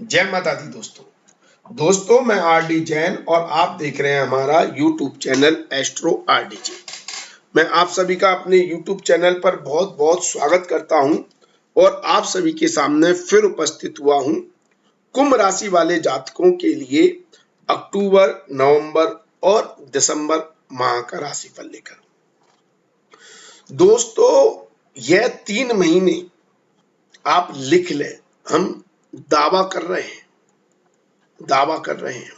जय माता दी दोस्तों मैं आर डी जैन और आप देख रहे हैं हमारा YouTube channel astro R D J. मैं आप सभी का अपने यूट्यूब चैनल पर बहुत बहुत स्वागत करता हूं और आप सभी के सामने फिर उपस्थित हुआ हूं कुंभ राशि वाले जातकों के लिए अक्टूबर, नवंबर और दिसंबर माह का राशिफल लेकर। दोस्तों यह 3 महीने आप लिख लें, हम दावा कर रहे हैं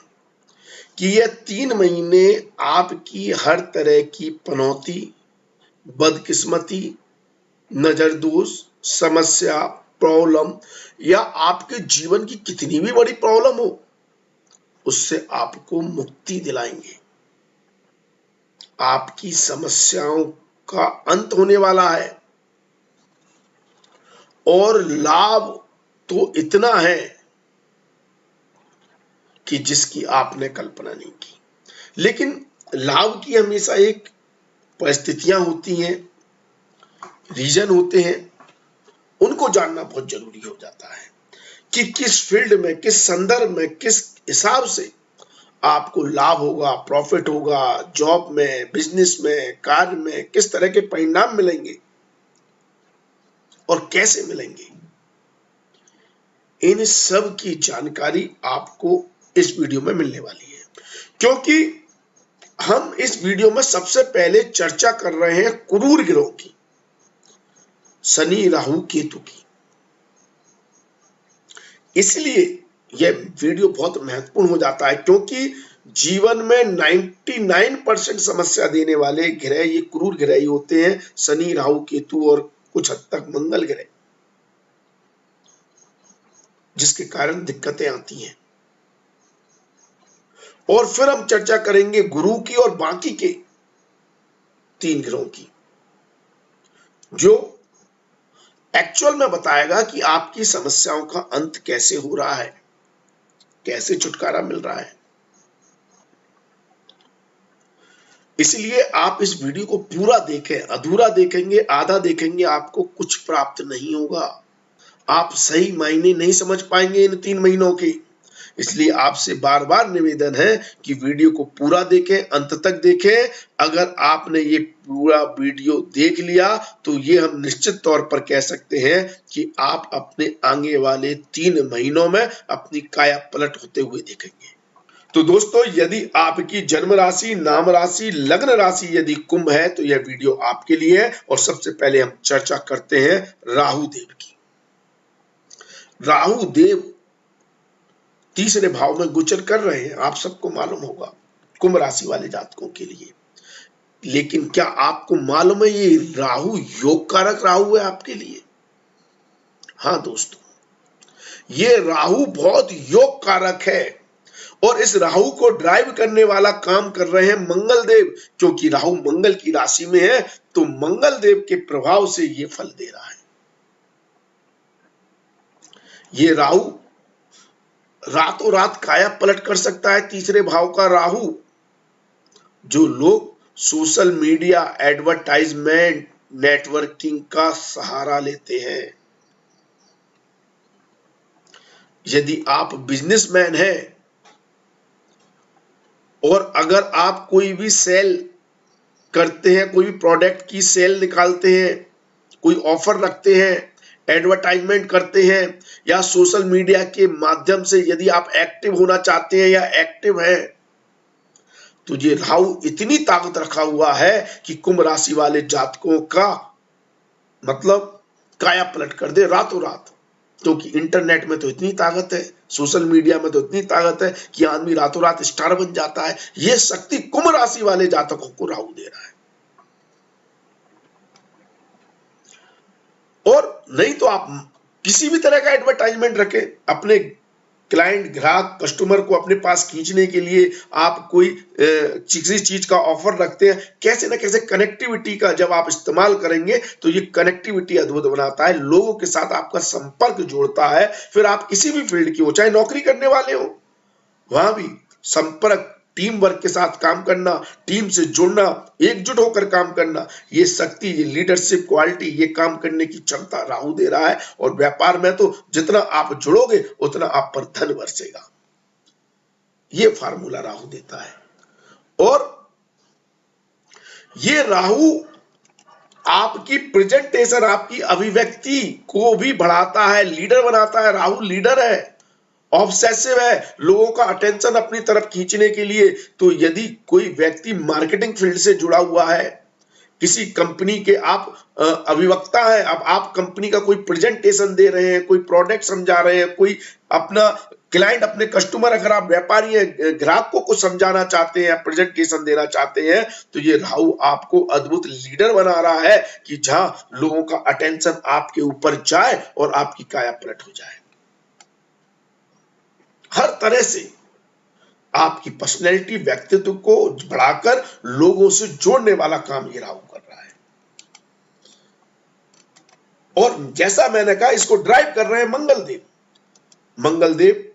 कि यह 3 महीने आपकी हर तरह की पनौती, बदकिस्मती, नजर दोष, समस्या, प्रॉब्लम या आपके जीवन की कितनी भी बड़ी प्रॉब्लम हो उससे आपको मुक्ति दिलाएंगे। आपकी समस्याओं का अंत होने वाला है और लाभ तो इतना है कि जिसकी आपने कल्पना नहीं की। लेकिन लाभ की हमेशा एक परिस्थितियां होती हैं, रीजन होते हैं, उनको जानना बहुत जरूरी हो जाता है कि किस फील्ड में, किस संदर्भ में, किस हिसाब से आपको लाभ होगा, प्रॉफिट होगा, जॉब में, बिजनेस में, कार्य में किस तरह के परिणाम मिलेंगे और कैसे मिलेंगे। इन सब की जानकारी आपको इस वीडियो में मिलने वाली है, क्योंकि हम इस वीडियो में सबसे पहले चर्चा कर रहे हैं क्रूर ग्रहों की, शनि, राहु, केतु की। इसलिए यह वीडियो बहुत महत्वपूर्ण हो जाता है, क्योंकि जीवन में 99% समस्या देने वाले ग्रह ये क्रूर ग्रह ही होते हैं, शनि, राहु, केतु और कुछ हद तक मंगल ग्रह, जिसके कारण दिक्कतें आती हैं। और फिर हम चर्चा करेंगे गुरु की और बाकी के 3 ग्रहों की, जो एक्चुअल में बताएगा कि आपकी समस्याओं का अंत कैसे हो रहा है, कैसे छुटकारा मिल रहा है। इसलिए आप इस वीडियो को पूरा देखें, अधूरा देखेंगे, आधा देखेंगे, आपको कुछ प्राप्त नहीं होगा। आप सही मायने नहीं समझ पाएंगे इन 3 महीनों के। इसलिए आपसे बार बार निवेदन है कि वीडियो को पूरा देखें, अंत तक देखें। अगर आपने ये पूरा वीडियो देख लिया तो ये हम निश्चित तौर पर कह सकते हैं कि आप अपने आगे वाले 3 महीनों में अपनी काया पलट होते हुए देखेंगे। तो दोस्तों, यदि आपकी जन्म राशि, नाम राशि, लग्न राशि यदि कुंभ है तो यह वीडियो आपके लिए है। और सबसे पहले हम चर्चा करते हैं राहु देव की। राहु देव तीसरे भाव में गोचर कर रहे हैं, आप सबको मालूम होगा, कुंभ राशि वाले जातकों के लिए। लेकिन क्या आपको मालूम है ये राहु योग कारक राहु है आपके लिए? हाँ दोस्तों, ये राहु बहुत योग कारक है और इस राहु को ड्राइव करने वाला काम कर रहे हैं मंगल देव, क्योंकि राहु मंगल की राशि में है, तो मंगल देव के प्रभाव से ये फल दे रहा है। ये राहु रातों रात काया पलट कर सकता है। तीसरे भाव का राहु, जो लोग सोशल मीडिया, एडवर्टाइजमेंट, नेटवर्किंग का सहारा लेते हैं, यदि आप बिजनेसमैन हैं और अगर आप कोई भी सेल करते हैं, कोई भी प्रोडक्ट की सेल निकालते हैं, कोई ऑफर रखते हैं, एडवर्टाइजमेंट करते हैं, या सोशल मीडिया के माध्यम से यदि आप एक्टिव होना चाहते हैं या एक्टिव हैं, तो ये राहु इतनी ताकत रखा हुआ है कि कुंभ राशि वाले जातकों का मतलब काया पलट कर दे रातों रात। क्योंकि इंटरनेट में तो इतनी ताकत है, सोशल मीडिया में तो इतनी ताकत है कि आदमी रातों रात स्टार बन जाता है। यह शक्ति कुंभ राशि वाले जातकों को राहु दे रहा है। और नहीं तो आप किसी भी तरह का एडवर्टाइजमेंट रखें, अपने क्लाइंट, ग्राहक, कस्टमर को अपने पास खींचने के लिए आप कोई किसी चीज का ऑफर रखते हैं, कैसे ना कैसे कनेक्टिविटी का जब आप इस्तेमाल करेंगे तो ये कनेक्टिविटी अद्भुत बनाता है, लोगों के साथ आपका संपर्क जोड़ता है। फिर आप किसी भी फील्ड की हो, चाहे नौकरी करने वाले हो, वहां भी संपर्क टीम वर्क के साथ काम करना, टीम से जुड़ना, एकजुट होकर काम करना, ये शक्ति, ये लीडरशिप क्वालिटी, ये काम करने की क्षमता राहु दे रहा है। और व्यापार में तो जितना आप जुड़ोगे उतना आप पर धन बरसेगा, ये फार्मूला राहु देता है। और ये राहु आपकी प्रेजेंटेशन, आपकी अभिव्यक्ति को भी बढ़ाता है, लीडर बनाता है। राहु लीडर है, ऑब्सेसिव है, लोगों का अटेंशन अपनी तरफ खींचने के लिए। तो यदि कोई व्यक्ति मार्केटिंग फील्ड से जुड़ा हुआ है, किसी कंपनी के आप अभिवक्ता हैं, अब आप कंपनी का कोई प्रेजेंटेशन दे रहे हैं, कोई प्रोडक्ट समझा रहे हैं, कोई अपना क्लाइंट, अपने कस्टमर, अगर आप व्यापारी हैं, ग्राहक को कुछ समझाना चाहते हैं, प्रेजेंटेशन देना चाहते हैं, तो ये राहु आपको अद्भुत लीडर बना रहा है कि जहां लोगों का अटेंशन आपके ऊपर जाए और आपकी काया पलट हो जाए। हर तरह से आपकी पर्सनैलिटी, व्यक्तित्व को बढ़ाकर लोगों से जोड़ने वाला काम ये राहु कर रहा है। और जैसा मैंने कहा, इसको ड्राइव कर रहे हैं मंगलदेव। मंगलदेव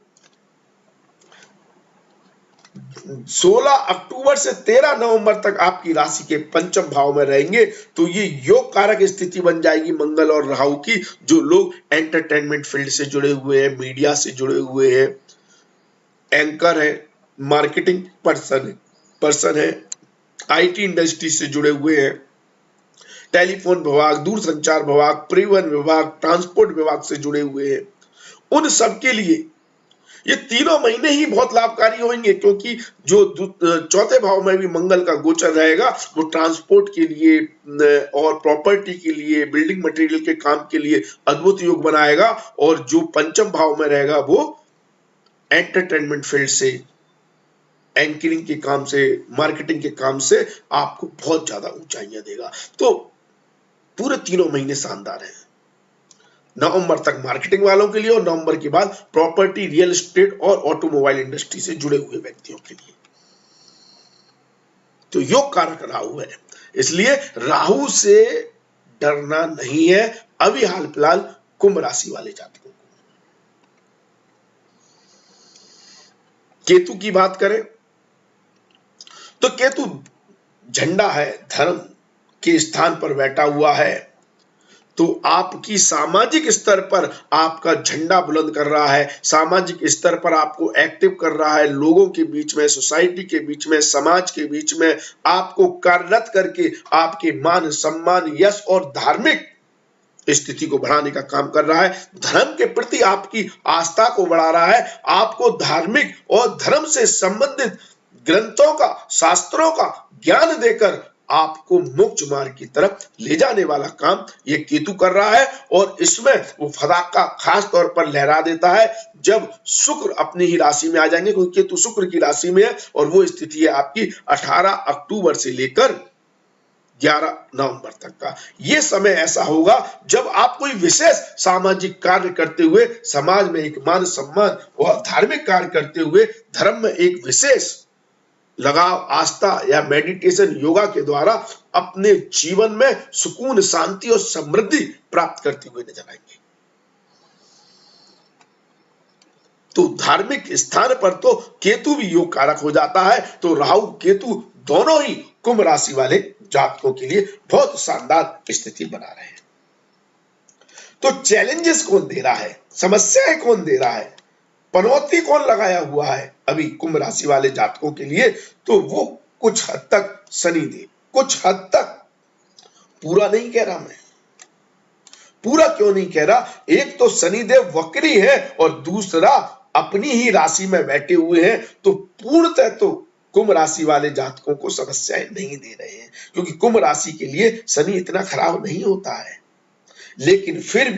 16 अक्टूबर से 13 नवंबर तक आपकी राशि के पंचम भाव में रहेंगे। तो ये योग कारक स्थिति बन जाएगी मंगल और राहु की। जो लोग एंटरटेनमेंट फील्ड से जुड़े हुए हैं, मीडिया से जुड़े हुए हैं, एंकर है, मार्केटिंग पर्सन है, आईटी इंडस्ट्री से जुड़े हुए हैं, टेलीफोन विभाग, दूरसंचार विभाग, परिवहन विभाग, ट्रांसपोर्ट विभाग से जुड़े हुए हैं, उन सब के लिए ये तीनों महीने ही बहुत लाभकारी होंगे। क्योंकि जो चौथे भाव में भी मंगल का गोचर रहेगा, वो ट्रांसपोर्ट के लिए और प्रॉपर्टी के लिए, बिल्डिंग मटेरियल के काम के लिए अद्भुत योग बनाएगा। और जो पंचम भाव में रहेगा, वो एंटरटेनमेंट फील्ड से, एंकरिंग के काम से, मार्केटिंग के काम से आपको बहुत ज्यादा ऊंचाइयां देगा। तो पूरे तीनों महीने शानदार हैं। नवंबर तक मार्केटिंग वालों के लिए, और नवंबर के बाद प्रॉपर्टी, रियल एस्टेट और ऑटोमोबाइल इंडस्ट्री से जुड़े हुए व्यक्तियों के लिए। तो योग कारक राहु है, इसलिए राहु से डरना नहीं है अभी हाल फिलहाल कुंभ राशि वाले जातकों को। केतु की बात करें तो केतु झंडा है, धर्म के स्थान पर बैठा हुआ है। तो आपकी सामाजिक स्तर पर आपका झंडा बुलंद कर रहा है, सामाजिक स्तर पर आपको एक्टिव कर रहा है, लोगों के बीच में, सोसाइटी के बीच में, समाज के बीच में आपको कार्यरत करके आपके मान, सम्मान, यश और धार्मिक स्थिति को बढ़ाने का काम कर रहा है। धर्म के प्रति आपकी आस्था को बढ़ा रहा है, आपको धार्मिक और धर्म से संबंधित ग्रंथों का, शास्त्रों का ज्ञान देकर आपको मोक्ष मार्ग की तरफ ले जाने वाला काम ये केतु कर रहा है। और इसमें वो फटाका खास तौर पर लहरा देता है जब शुक्र अपनी ही राशि में आ जाएंगे, क्योंकि केतु शुक्र की राशि में है। और वो स्थिति है आपकी 18 अक्टूबर से लेकर 11 नवंबर तक का। ये समय ऐसा होगा जब आप कोई विशेष सामाजिक कार्य करते हुए, समाज में एक मान सम्मान और धार्मिक कार्य करते हुए, धर्म में एक विशेष लगाव, आस्था या मेडिटेशन, योगा के द्वारा अपने जीवन में सुकून, शांति और समृद्धि प्राप्त करते हुए नजर आएंगे। तो धार्मिक स्थान पर तो केतु भी योग कारक हो जाता है। तो राहु केतु दोनों ही कुंभ राशि वाले जातकों के लिए बहुत शानदार स्थिति बना रहे हैं। तो चैलेंजेस कौन दे रहा है, समस्याएं कौन दे रहा है, पनौती कौन लगाया हुआ है अभी कुंभ राशि वाले जातकों के लिए? तो वो कुछ हद तक शनिदेव, कुछ हद तक, पूरा नहीं कह रहा मैं। पूरा क्यों नहीं कह रहा? एक तो शनिदेव वक्री है और दूसरा अपनी ही राशि में बैठे हुए हैं। तो पूर्णतः तो कुंभ राशि वाले जातकों को समस्याएं नहीं दे रहे हैं, क्योंकि कुंभ राशि के लिए शनि इतना खराब नहीं होता है। लेकिन फिर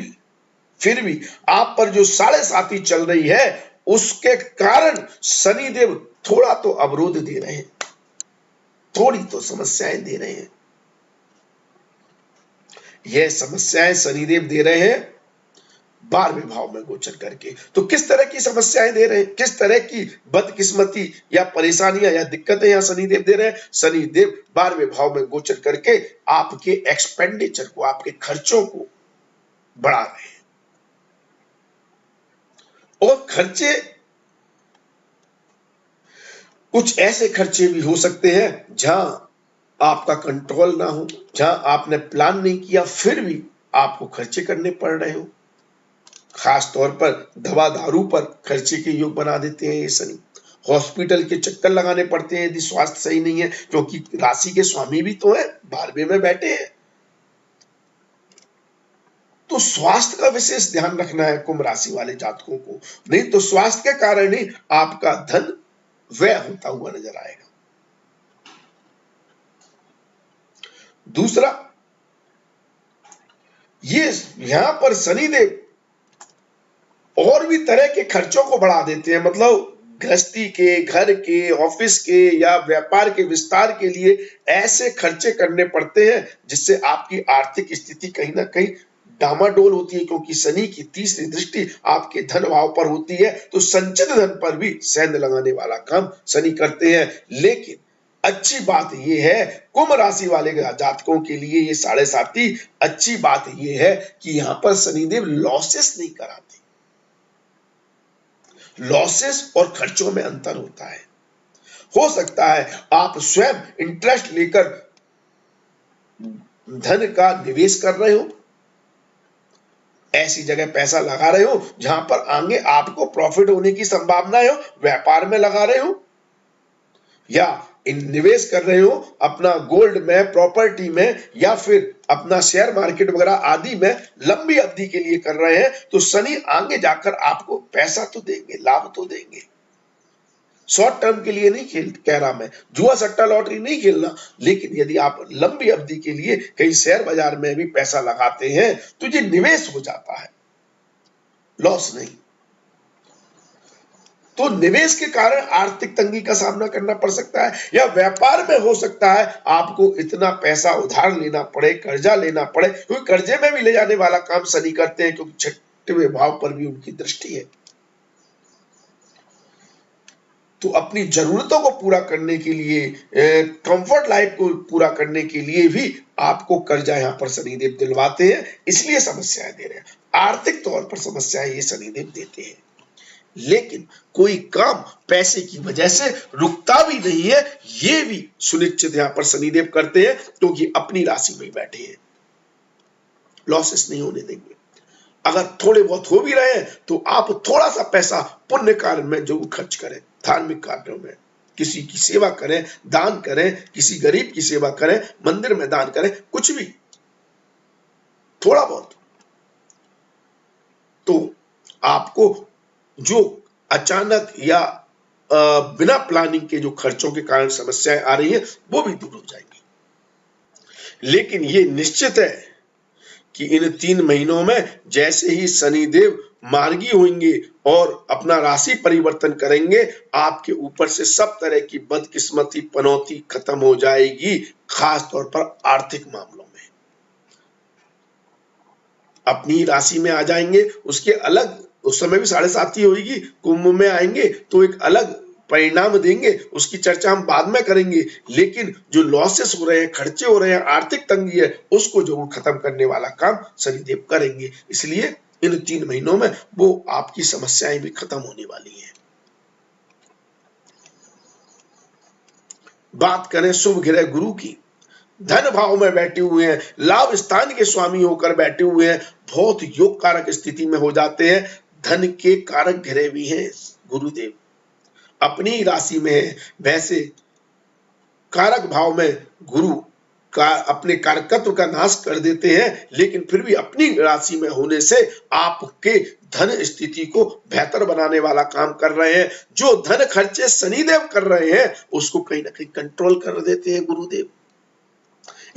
भी आप पर जो 7.5 चल रही है, उसके कारण शनिदेव थोड़ा तो अवरोध दे रहे हैं, थोड़ी तो समस्याएं दे रहे हैं। यह समस्याएं शनिदेव दे रहे हैं 12वें भाव में गोचर करके। तो किस तरह की समस्याएं दे रहे हैं, किस तरह की बदकिस्मती या परेशानियां या दिक्कतें यहां शनिदेव दे रहे हैं? शनिदेव 12वें भाव में गोचर करके आपके एक्सपेंडिचर को, आपके खर्चों को बढ़ा रहे हैं। और खर्चे कुछ ऐसे खर्चे भी हो सकते हैं जहां आपका कंट्रोल ना हो, जहां आपने प्लान नहीं किया फिर भी आपको खर्चे करने पड़ रहे हो। खास तौर पर दवा दारू पर खर्चे के योग बना देते हैं ये शनि। हॉस्पिटल के चक्कर लगाने पड़ते हैं यदि स्वास्थ्य सही नहीं है, क्योंकि राशि के स्वामी भी तो है, 12वें में बैठे हैं। तो स्वास्थ्य का विशेष ध्यान रखना है कुंभ राशि वाले जातकों को, नहीं तो स्वास्थ्य के कारण ही आपका धन व्यय होता हुआ नजर आएगा। दूसरा, ये यहां पर शनिदेव और भी तरह के खर्चों को बढ़ा देते हैं, मतलब गृहस्थी के, घर के, ऑफिस के या व्यापार के विस्तार के लिए ऐसे खर्चे करने पड़ते हैं जिससे आपकी आर्थिक स्थिति कहीं ना कहीं डामाडोल होती है, क्योंकि शनि की तीसरी दृष्टि आपके धन भाव पर होती है, तो संचित धन पर भी सेंध लगाने वाला काम शनि करते हैं। लेकिन अच्छी बात यह है कुंभ राशि वाले जातकों के लिए, ये 7.5 अच्छी बात यह है कि यहां पर शनिदेव लॉसेस नहीं कराते। लॉसेस और खर्चों में अंतर होता है। हो सकता है आप स्वयं इंटरेस्ट लेकर धन का निवेश कर रहे हो, ऐसी जगह पैसा लगा रहे हो जहां पर आगे आपको प्रॉफिट होने की संभावना हो, व्यापार में लगा रहे हो, या निवेश कर रहे हो अपना गोल्ड में, प्रॉपर्टी में, या फिर अपना शेयर मार्केट वगैरह आदि में लंबी अवधि के लिए कर रहे हैं, तो शनि आगे जाकर आपको पैसा तो देंगे, लाभ तो देंगे। शॉर्ट टर्म के लिए नहीं कह रहा मैं, जुआ सट्टा लॉटरी नहीं खेलना, लेकिन यदि आप लंबी अवधि के लिए कहीं शेयर बाजार में भी पैसा लगाते हैं तो ये निवेश हो जाता है, लॉस नहीं। तो निवेश के कारण आर्थिक तंगी का सामना करना पड़ सकता है, या व्यापार में हो सकता है आपको इतना पैसा उधार लेना पड़े, कर्जा लेना पड़े, क्योंकि कर्जे में भी ले जाने वाला काम शनि करते हैं, क्योंकि 6वें भाव पर भी उनकी दृष्टि है। तो अपनी जरूरतों को पूरा करने के लिए, कंफर्ट लाइफ को पूरा करने के लिए भी आपको कर्जा यहां पर शनिदेव दिलवाते हैं, इसलिए समस्याएं दे रहे हैं। आर्थिक तौर पर समस्याएं ये शनिदेव देते हैं, लेकिन कोई काम पैसे की वजह से रुकता भी नहीं है, ये भी सुनिश्चित यहां पर शनिदेव करते हैं, क्योंकि अपनी राशि में बैठे हैं, लॉसेस नहीं होने देंगे। अगर थोड़े बहुत हो भी रहे हैं तो आप थोड़ा सा पैसा पुण्य कार्य में जरूर खर्च करें, धार्मिक कार्यों में, किसी की सेवा करें, दान करें, किसी गरीब की सेवा करें, मंदिर में दान करें, कुछ भी थोड़ा बहुत, तो आपको जो अचानक या बिना प्लानिंग के जो खर्चों के कारण समस्याएं आ रही है वो भी दूर हो जाएंगी। लेकिन ये निश्चित है कि इन 3 महीनों में जैसे ही शनिदेव मार्गी होंगे और अपना राशि परिवर्तन करेंगे, आपके ऊपर से सब तरह की बदकिस्मती, पनौती खत्म हो जाएगी, खास तौर पर आर्थिक मामलों में। अपनी राशि में आ जाएंगे, उसके अलग उस समय भी 7.5 ही होगी, कुंभ में आएंगे तो एक अलग परिणाम देंगे, उसकी चर्चा हम बाद में करेंगे। लेकिन जो लॉसेस हो रहे हैं, खर्चे हो रहे हैं, आर्थिक तंगी है, उसको जरूर खत्म करने वाला काम शनिदेव करेंगे। इसलिए इन 3 महीनों में वो आपकी समस्याएं भी खत्म होने वाली हैं। बात करें शुभ ग्रह गुरु की, धन भाव में बैठे हुए हैं, लाभ स्थान के स्वामी होकर बैठे हुए हैं, बहुत योग कारक स्थिति में हो जाते हैं। धन के कारक ग्रह भी हैं गुरुदेव, अपनी राशि में है, वैसे कारक भाव में गुरु का अपने कारकत्व का नाश कर देते हैं, लेकिन फिर भी अपनी राशि में होने से आपके धन स्थिति को बेहतर बनाने वाला काम कर रहे हैं। जो धन खर्चे शनिदेव कर रहे हैं उसको कहीं ना कहीं कंट्रोल कर देते हैं गुरुदेव।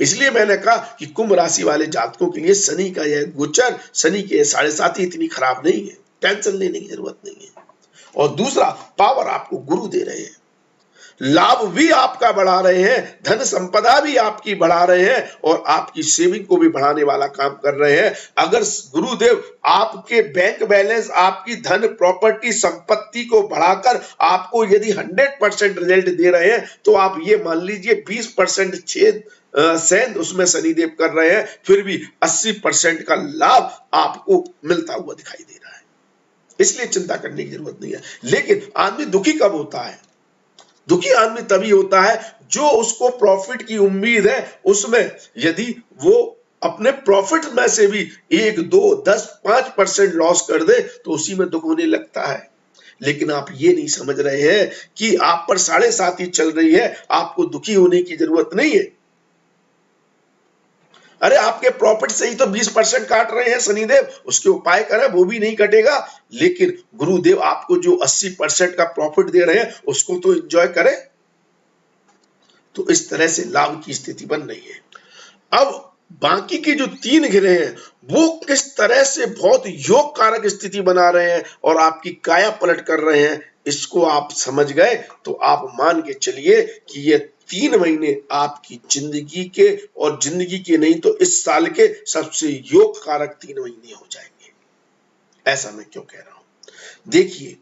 इसलिए मैंने कहा कि कुंभ राशि वाले जातकों के लिए शनि का यह गोचर, शनि के 7.5 इतनी खराब नहीं है, टेंशन लेने की जरूरत नहीं है। और दूसरा, पावर आपको गुरु दे रहे हैं, लाभ भी आपका बढ़ा रहे हैं, धन संपदा भी आपकी बढ़ा रहे हैं, और आपकी सेविंग को भी बढ़ाने वाला काम कर रहे हैं। अगर गुरुदेव आपके बैंक बैलेंस, आपकी धन प्रॉपर्टी संपत्ति को बढ़ाकर आपको यदि 100% रिजल्ट दे रहे हैं, तो आप ये मान लीजिए 20% छेद सेंध उसमें शनिदेव कर रहे हैं, फिर भी 80% का लाभ आपको मिलता हुआ दिखाई दे रहा है। इसलिए चिंता करने की जरूरत नहीं है। लेकिन आदमी दुखी कब होता है? दुखी आदमी तभी होता है जो उसको प्रॉफिट की उम्मीद है, उसमें यदि वो अपने प्रॉफिट में से भी 1, 2, 10, 5% लॉस कर दे तो उसी में दुख होने लगता है। लेकिन आप ये नहीं समझ रहे हैं कि आप पर 7.5 ही चल रही है, आपको दुखी होने की जरूरत नहीं है। अरे आपके प्रॉफिट से ही तो 20% काट रहे हैं शनिदेव, उसके उपाय करें, वो भी नहीं कटेगा। लेकिन गुरुदेव आपको जो 80% का प्रॉफिट दे रहे हैं उसको तो एंजॉय करें। तो इस तरह से लाभ की स्थिति बन रही है। अब बाकी के जो 3 ग्रह हैं वो किस तरह से बहुत योग कारक स्थिति बना रहे हैं और आपकी काया पलट कर रहे हैं, इसको आप समझ गए तो आप मान के चलिए कि ये 3 महीने आपकी जिंदगी के, और जिंदगी के नहीं तो इस साल के सबसे योग कारक 3 महीने हो जाएंगे। ऐसा मैं क्यों कह रहा हूं? देखिए,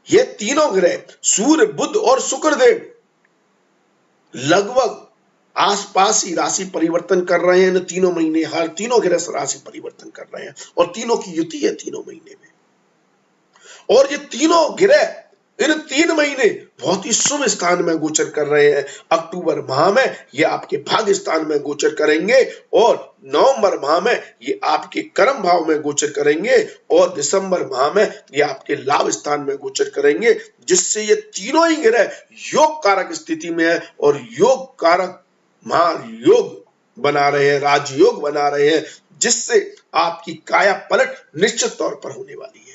ये तीनों ग्रह सूर्य, बुध और शुक्रदेव लगभग आसपास ही राशि परिवर्तन कर रहे हैं। तीनों महीने हर तीनों ग्रह राशि परिवर्तन कर रहे हैं और तीनों की युति है तीनों महीने में। और ये तीनों ग्रह इन 3 महीने बहुत ही शुभ स्थान में गोचर कर रहे हैं। अक्टूबर माह में ये आपके भाग्य स्थान में गोचर करेंगे और नवंबर माह में ये आपके कर्म भाव में गोचर करेंगे और दिसंबर माह में ये आपके लाभ स्थान में गोचर करेंगे, जिससे ये तीनों ही ग्रह योग कारक स्थिति में है और योग कारक महायोग बना रहे हैं, राजयोग बना रहे हैं, जिससे आपकी काया पलट निश्चित तौर पर होने वाली है।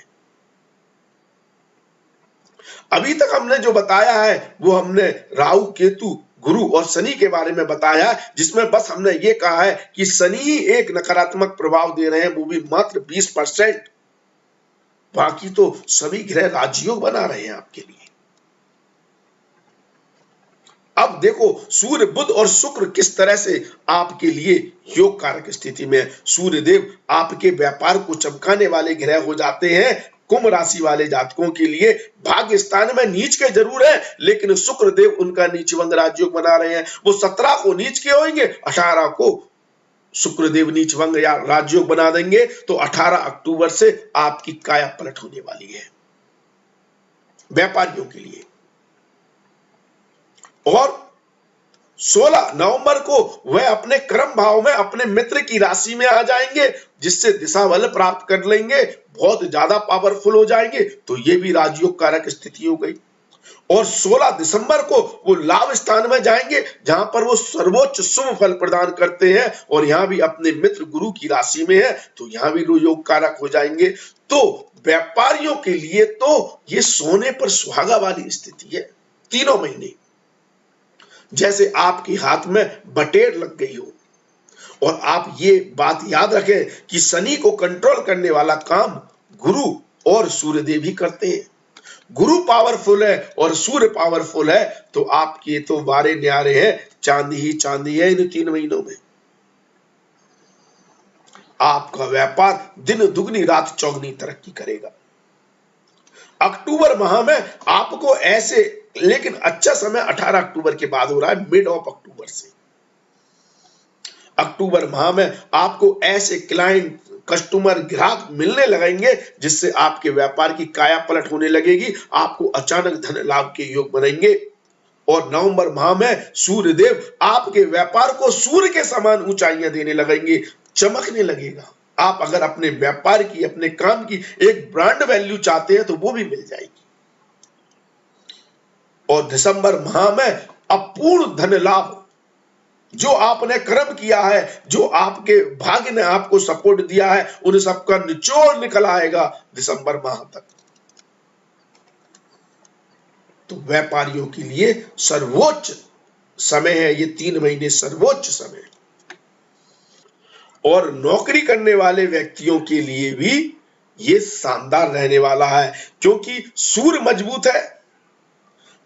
अभी तक हमने जो बताया है वो हमने राहु, केतु, गुरु और शनि के बारे में बताया, जिसमें बस हमने ये कहा है कि शनि ही एक नकारात्मक प्रभाव दे रहे हैं, वो भी मात्र 20%। बाकी तो सभी ग्रह राजयोग बना रहे हैं आपके लिए। अब देखो सूर्य, बुध और शुक्र किस तरह से आपके लिए योग कारक स्थिति में। सूर्य देव आपके व्यापार को चमकाने वाले ग्रह हो जाते हैं। कुंभ राशि वाले जातकों के लिए भाग्य स्थान में नीच के जरूर है, लेकिन शुक्र देव उनका नीचभंग राजयोग बना रहे हैं। वो 17 को नीच के होंगे, 18 को शुक्र देव नीचभंग या राजयोग बना देंगे। तो 18 अक्टूबर से आपकी काया पलट होने वाली है व्यापारियों के लिए। और 16 नवंबर को वह अपने कर्म भाव में अपने मित्र की राशि में आ जाएंगे, जिससे दिशा बल प्राप्त कर लेंगे, बहुत ज्यादा पावरफुल हो जाएंगे। तो ये भी राजयोग कारक स्थिति हो गई। और 16 दिसंबर को वो लाभ स्थान में जाएंगे, जहां पर वो सर्वोच्च शुभ फल प्रदान करते हैं और यहां भी अपने मित्र गुरु की राशि में है, तो यहां भी योग कारक हो जाएंगे। तो व्यापारियों के लिए तो ये सोने पर सुहागा वाली स्थिति है तीनों महीने, जैसे आपके हाथ में बटेर लग गई हो। और आप ये बात याद रखें कि शनि को कंट्रोल करने वाला काम गुरु और सूर्यदेव ही करते हैं। गुरु पावरफुल है और सूर्य पावरफुल है, तो आपके तो बारे न्यारे हैं, चांदी ही चांदी है इन 3 महीनों में। आपका व्यापार दिन दुगनी रात चौगनी तरक्की करेगा। अक्टूबर माह में आपको ऐसे, लेकिन अच्छा समय 18 अक्टूबर के बाद हो रहा है, मिड ऑफ अक्टूबर से। अक्टूबर माह में आपको ऐसे क्लाइंट, कस्टमर, ग्राहक मिलने लगेंगे, जिससे आपके व्यापार की काया पलट होने लगेगी। आपको अचानक धन लाभ के योग बनेंगे। और नवंबर माह में सूर्यदेव आपके व्यापार को सूर्य के समान ऊंचाइयां देने लगेंगे, चमकने लगेगा। आप अगर अपने व्यापार की, अपने काम की एक ब्रांड वैल्यू चाहते हैं तो वो भी मिल जाएगी। और दिसंबर माह में अपूर्ण धन लाभ, जो आपने कर्म किया है, जो आपके भाग्य ने आपको सपोर्ट दिया है, उन सबका निचोड़ निकल आएगा दिसंबर माह तक। तो व्यापारियों के लिए सर्वोच्च समय है ये 3 महीने, सर्वोच्च समय। और नौकरी करने वाले व्यक्तियों के लिए भी ये शानदार रहने वाला है, क्योंकि सूर्य मजबूत है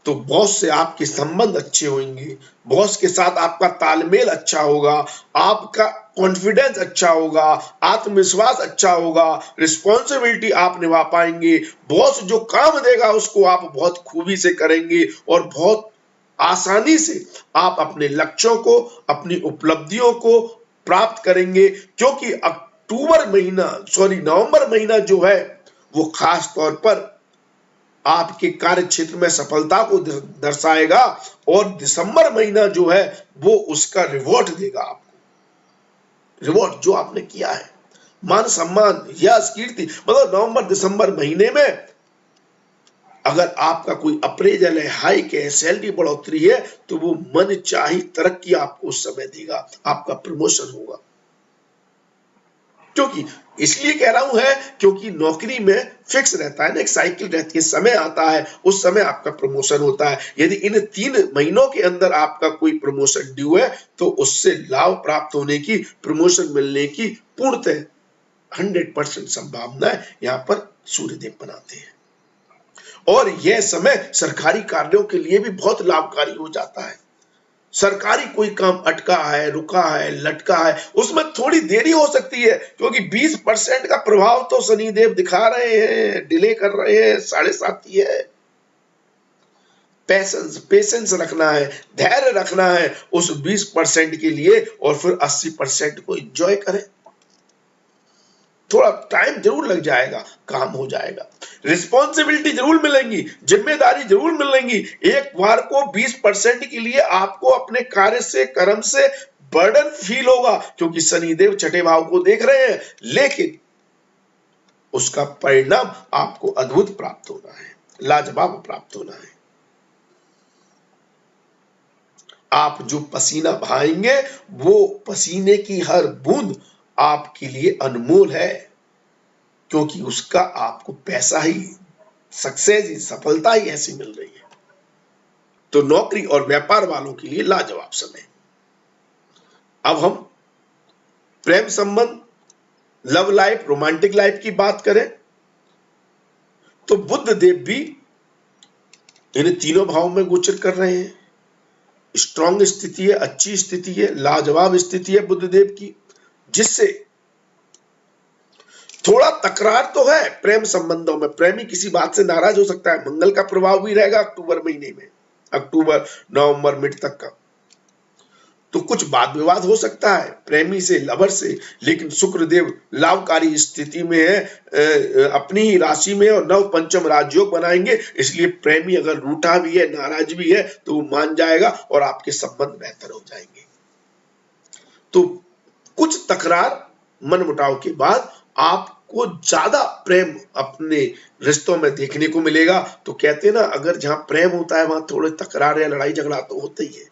तो बॉस से आपके संबंध अच्छे होंगे, बॉस के साथ आपका तालमेल अच्छा होगा, आपका कॉन्फिडेंस अच्छा होगा, आत्मविश्वास अच्छा होगा, रिस्पॉन्सिबिलिटी आप निभा पाएंगे। बॉस जो काम देगा उसको आप बहुत खूबी से करेंगे और बहुत आसानी से आप अपने लक्ष्यों को, अपनी उपलब्धियों को प्राप्त करेंगे। क्योंकि नवंबर महीना जो है वो खास तौर पर आपके कार्य क्षेत्र में सफलता को दर्शाएगा और दिसंबर महीना जो है वो उसका रिवॉर्ड देगा आपको। रिवॉर्ड जो आपने किया है, मान सम्मान, यश, कीर्ति, मतलब नवंबर दिसंबर महीने में अगर आपका कोई अप्रेजल है, हाइक है, सैलरी बढ़ोतरी है, तो वो मन चाही तरक्की आपको उस समय देगा, आपका प्रमोशन होगा। क्योंकि इसलिए कह रहा हूं है क्योंकि नौकरी में फिक्स रहता है ना, एक साइकिल रहती है, समय आता है, उस समय आपका प्रमोशन होता है। यदि इन 3 महीनों के अंदर आपका कोई प्रमोशन ड्यू है तो उससे लाभ प्राप्त होने की, प्रमोशन मिलने की पूर्णतः 100% संभावना यहाँ पर सूर्यदेव बनाते हैं। और यह समय सरकारी कार्यों के लिए भी बहुत लाभकारी हो जाता है। सरकारी कोई काम अटका है, रुका है, लटका है, उसमें थोड़ी देरी हो सकती है क्योंकि 20% का प्रभाव तो शनिदेव दिखा रहे हैं, डिले कर रहे हैं, 7.5 ही है। पेशेंस रखना है, धैर्य रखना है उस 20% के लिए और फिर 80% को एंजॉय करें। थोड़ा टाइम जरूर लग जाएगा, काम हो जाएगा। रिस्पॉन्सिबिलिटी जरूर मिलेंगी, जिम्मेदारी जरूर मिलेंगी। एक बार को 20% के लिए आपको अपने कार्य से, कर्म से बर्डन फील होगा क्योंकि शनिदेव छठे भाव को देख रहे हैं, लेकिन उसका परिणाम आपको अद्भुत प्राप्त होना है, लाजवाब प्राप्त होना है। आप जो पसीना बहाएंगे वो पसीने की हर बूंद आपके लिए अनमोल है क्योंकि उसका आपको पैसा ही, सक्सेस ही, सफलता ही ऐसी मिल रही है। तो नौकरी और व्यापार वालों के लिए लाजवाब समय। अब हम प्रेम संबंध, लव लाइफ, रोमांटिक लाइफ की बात करें तो बुध देव भी इन तीनों भावों में गोचर कर रहे हैं। स्ट्रांग स्थिति है, अच्छी स्थिति है, लाजवाब स्थिति है बुध देव की, जिससे थोड़ा तकरार तो है प्रेम संबंधों में। प्रेमी किसी बात से नाराज हो सकता है, मंगल का प्रभाव भी रहेगा अक्टूबर महीने में, अक्टूबर नवंबर मिड तक का, तो कुछ वाद विवाद हो सकता है प्रेमी से, लवर से। लेकिन शुक्रदेव लाभकारी स्थिति में है, अपनी ही राशि में, और नव पंचम राजयोग बनाएंगे, इसलिए प्रेमी अगर रूठा भी है, नाराज भी है, तो वो मान जाएगा और आपके संबंध बेहतर हो जाएंगे। तो कुछ तकरार, मनमुटाव के बाद आपको ज्यादा प्रेम अपने रिश्तों में देखने को मिलेगा। तो कहते हैं ना, अगर जहां प्रेम होता है वहां थोड़े तकरार या लड़ाई झगड़ा तो होता ही है,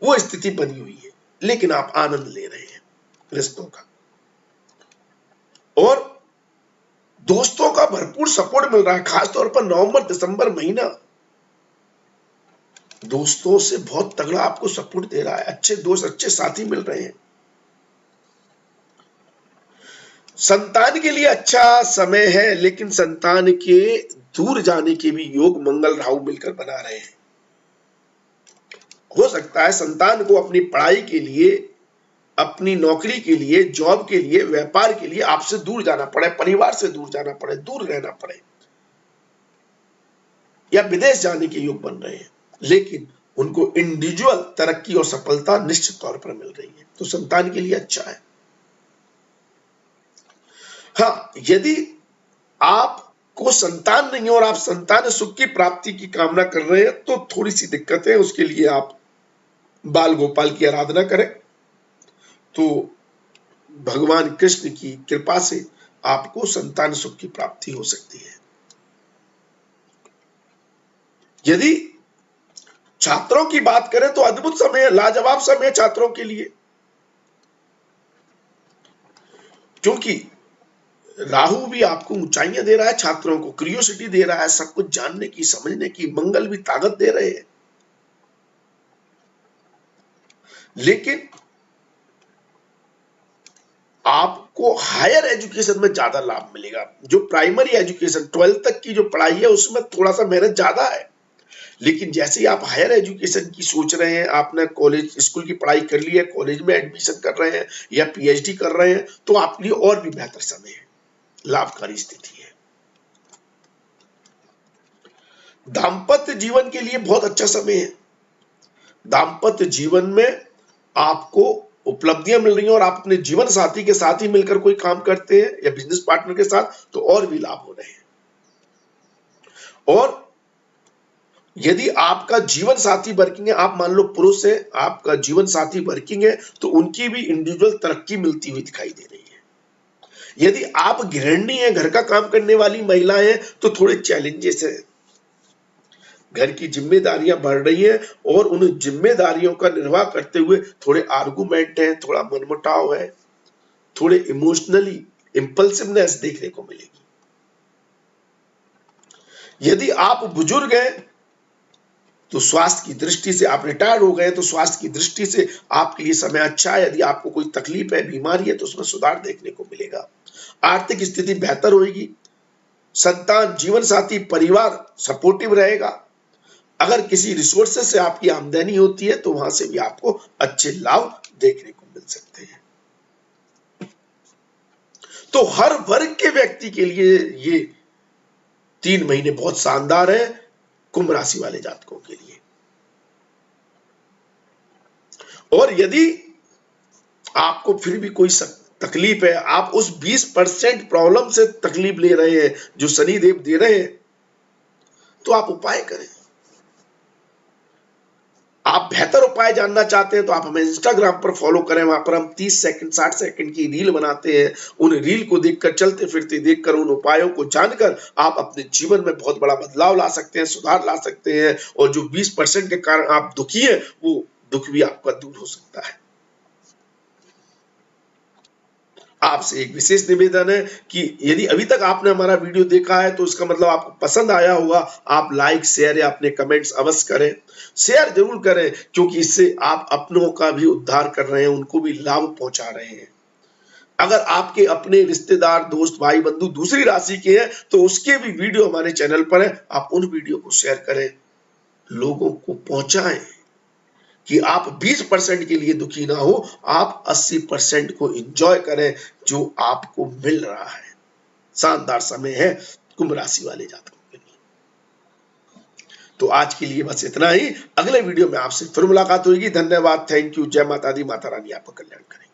वो स्थिति बनी हुई है, लेकिन आप आनंद ले रहे हैं रिश्तों का। और दोस्तों का भरपूर सपोर्ट मिल रहा है, खासतौर पर नवंबर दिसंबर महीना दोस्तों से बहुत तगड़ा आपको सपोर्ट दे रहा है, अच्छे दोस्त, अच्छे साथी मिल रहे हैं। संतान के लिए अच्छा समय है, लेकिन संतान के दूर जाने के भी योग मंगल राहु मिलकर बना रहे हैं। हो सकता है संतान को अपनी पढ़ाई के लिए, अपनी नौकरी के लिए, जॉब के लिए, व्यापार के लिए आपसे दूर जाना पड़े, परिवार से दूर जाना पड़े, दूर रहना पड़े, या विदेश जाने के योग बन रहे हैं, लेकिन उनको इंडिविजुअल तरक्की और सफलता निश्चित तौर पर मिल रही है, तो संतान के लिए अच्छा है। हाँ, यदि आपको संतान नहीं है और आप संतान सुख की प्राप्ति की कामना कर रहे हैं तो थोड़ी सी दिक्कत है, उसके लिए आप बाल गोपाल की आराधना करें तो भगवान कृष्ण की कृपा से आपको संतान सुख की प्राप्ति हो सकती है। यदि छात्रों की बात करें तो अद्भुत समय है, लाजवाब समय छात्रों के लिए, क्योंकि राहु भी आपको ऊंचाइयां दे रहा है, छात्रों को क्यूरियोसिटी दे रहा है, सब कुछ जानने की, समझने की। मंगल भी ताकत दे रहे हैं, लेकिन आपको हायर एजुकेशन में ज्यादा लाभ मिलेगा। जो प्राइमरी एजुकेशन 12th तक की जो पढ़ाई है उसमें थोड़ा सा मेहनत ज्यादा है, लेकिन जैसे ही आप हायर एजुकेशन की सोच रहे हैं, आपने कॉलेज स्कूल की पढ़ाई कर ली है, कॉलेज में एडमिशन कर रहे हैं या पीएचडी कर रहे हैं, तो आपके लिए और भी बेहतर समय है, लाभकारी स्थिति है। दाम्पत्य जीवन के लिए बहुत अच्छा समय है। दाम्पत्य जीवन में आपको उपलब्धियां मिल रही हैं और आप अपने जीवन साथी के साथ ही मिलकर कोई काम करते हैं या बिजनेस पार्टनर के साथ, तो और भी लाभ हो रहे हैं। और यदि आपका जीवन साथी वर्किंग है, आप मान लो पुरुष है, आपका जीवन साथी वर्किंग है, तो उनकी भी इंडिविजुअल तरक्की मिलती हुई दिखाई दे रही है। यदि आप गृहिणी है, घर का काम करने वाली महिला है, तो थोड़े चैलेंजेस है, घर की जिम्मेदारियां बढ़ रही हैं और उन जिम्मेदारियों का निर्वाह करते हुए थोड़े आर्गुमेंट है, थोड़ा मनमुटाव है, थोड़े इमोशनली इंपल्सिवनेस देखने को मिलेगी। यदि आप बुजुर्ग हैं तो स्वास्थ्य की दृष्टि से, आप रिटायर हो गए तो स्वास्थ्य की दृष्टि से आपके लिए समय अच्छा है। यदि आपको कोई तकलीफ है, बीमारी है, तो उसमें सुधार देखने को मिलेगा। आर्थिक स्थिति बेहतर होगी। संतान, जीवन साथी, परिवार सपोर्टिव रहेगा। अगर किसी रिसोर्सेज से आपकी आमदनी होती है तो वहां से भी आपको अच्छे लाभ देखने को मिल सकते हैं। तो हर वर्ग के व्यक्ति के लिए ये 3 महीने बहुत शानदार है कुंभ राशि वाले जातकों के लिए। और यदि आपको फिर भी कोई तकलीफ है, आप उस 20% प्रॉब्लम से तकलीफ ले रहे हैं जो शनिदेव दे रहे हैं, तो आप उपाय करें। आप बेहतर उपाय जानना चाहते हैं तो आप हमें इंस्टाग्राम पर फॉलो करें। वहां पर हम 30 सेकंड 60 सेकंड की रील बनाते हैं। उन रील को देखकर, चलते फिरते देखकर, उन उपायों को जानकर आप अपने जीवन में बहुत बड़ा बदलाव ला सकते हैं, सुधार ला सकते हैं। और जो 20% के कारण आप दुखी हैं, वो दुख भी आपका दूर हो सकता है। आपसे एक विशेष निवेदन है कि यदि अभी तक आपने हमारा वीडियो देखा है तो इसका मतलब आपको पसंद आया होगा। आप लाइक, शेयर या अपने कमेंट्स अवश्य करें। शेयर जरूर करें, क्योंकि इससे आप अपनों का भी उद्धार कर रहे हैं, उनको भी लाभ पहुंचा रहे हैं। अगर आपके अपने रिश्तेदार, दोस्त, भाई बंधु दूसरी राशि के हैं तो उसके भी वीडियो हमारे चैनल पर है। आप उन वीडियो को शेयर करें, लोगों को पहुंचाएं कि आप 20% के लिए दुखी ना हो, आप 80% को एंजॉय करें जो आपको मिल रहा है। शानदार समय है कुंभ राशि वाले जातकों के लिए। तो आज के लिए बस इतना ही। अगले वीडियो में आपसे फिर मुलाकात होगी। धन्यवाद, थैंक यू, जय माता दी, माता रानी आपका कल्याण करे।